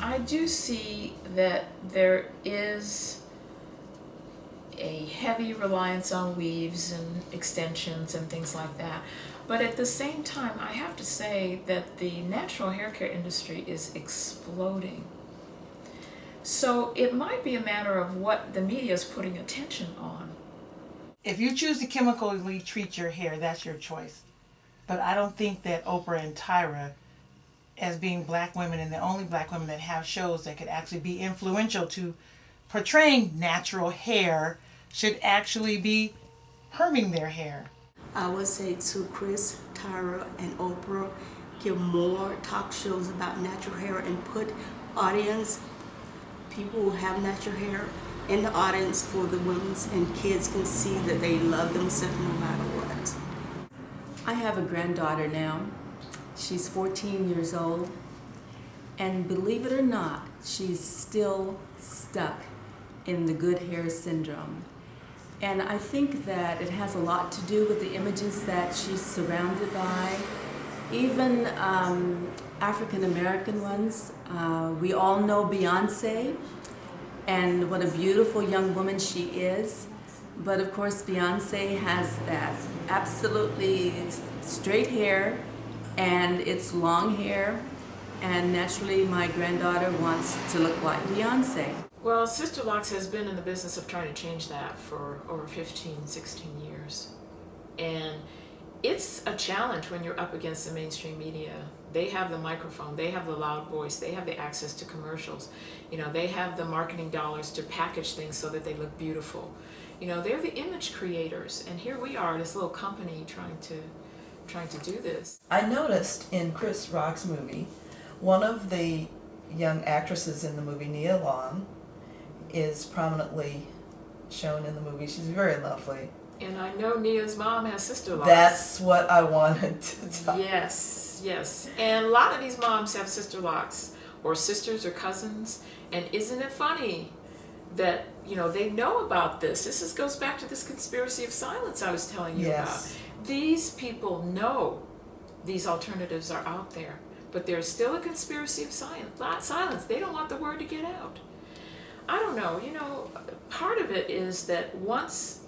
I do see that there is a heavy reliance on weaves and extensions and things like that. But at the same time, I have to say that the natural hair care industry is exploding. So it might be a matter of what the media is putting attention on. If you choose to chemically treat your hair, that's your choice. But I don't think that Oprah and Tyra, as being black women and the only black women that have shows that could actually be influential to portraying natural hair, should actually be harming their hair. I would say to Chris, Tyra, and Oprah, give more talk shows about natural hair and put audience, people who have natural hair, in the audience for the women, and kids can see that they love themselves no matter what. I have a granddaughter now. She's 14 years old, and believe it or not, she's still stuck in the good hair syndrome. And I think that it has a lot to do with the images that she's surrounded by, even African American ones. We all know Beyonce and what a beautiful young woman she is. But of course, Beyonce has that absolutely straight hair, and it's long hair, and naturally my granddaughter wants to look like Beyonce. Well, Sisterlocks has been in the business of trying to change that for over 15, 16 years. And it's a challenge when you're up against the mainstream media. They have the microphone, they have the loud voice, they have the access to commercials. You know, they have the marketing dollars to package things so that they look beautiful. You know, they're the image creators, and here we are, this little company trying to do this. I noticed in Chris Rock's movie, one of the young actresses in the movie, Nia Long, is prominently shown in the movie. She's very lovely. And I know Nia's mom has Sisterlocks. That's what I wanted to talk. Yes, yes. And a lot of these moms have Sisterlocks, or sisters or cousins. And isn't it funny that, you know, they know about this? This goes back to this conspiracy of silence I was telling you Yes. about. These people know these alternatives are out there, but there's still a conspiracy of silence. They don't want the word to get out. I don't know, you know, part of it is that once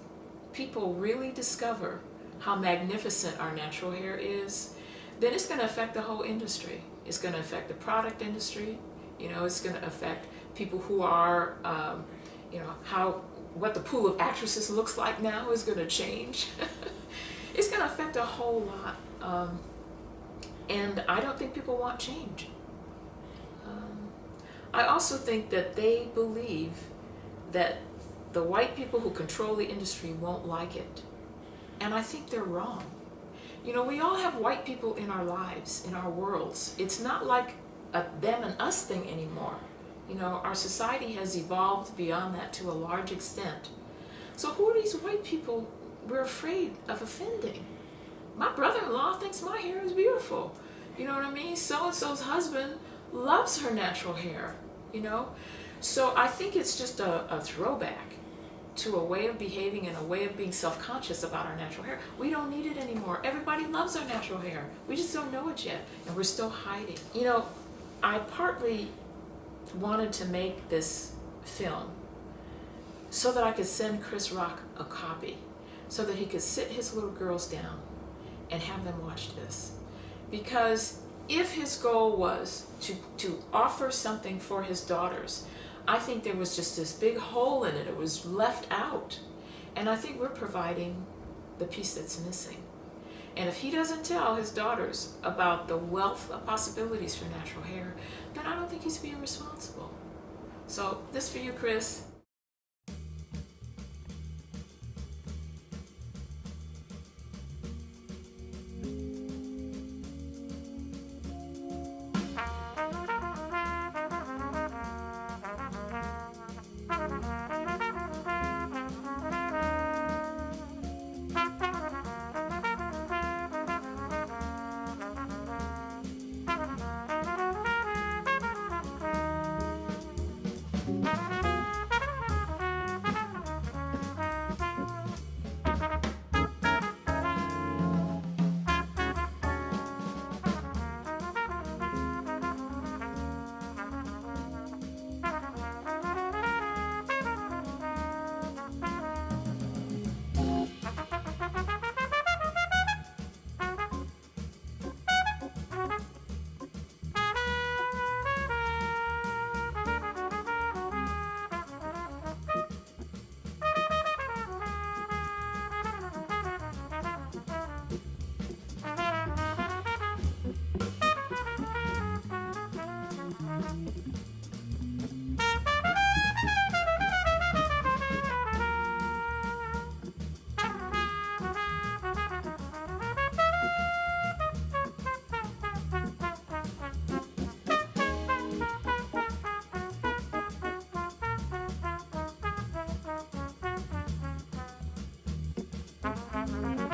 people really discover how magnificent our natural hair is, then it's going to affect the whole industry. It's going to affect the product industry. You know, it's going to affect people who are, you know, what the pool of actresses looks like now is going to change. It's going to affect a whole lot. And I don't think people want change. I also think that they believe that the white people who control the industry won't like it. And I think they're wrong. You know, we all have white people in our lives, in our worlds. It's not like a them and us thing anymore. You know, our society has evolved beyond that to a large extent. So who are these white people we're afraid of offending? My brother-in-law thinks my hair is beautiful. You know what I mean? So-and-so's husband loves her natural hair, you know? So I think it's just a throwback to a way of behaving and a way of being self-conscious about our natural hair. We don't need it anymore. Everybody loves our natural hair. We just don't know it yet, and we're still hiding. You know, I partly wanted to make this film so that I could send Chris Rock a copy, so that he could sit his little girls down and have them watch this. Because if his goal was to offer something for his daughters, I think there was just this big hole in it. It was left out. And I think we're providing the piece that's missing. And if he doesn't tell his daughters about the wealth of possibilities for natural hair, then I don't think he's being responsible. So this for you, Chris. Bye.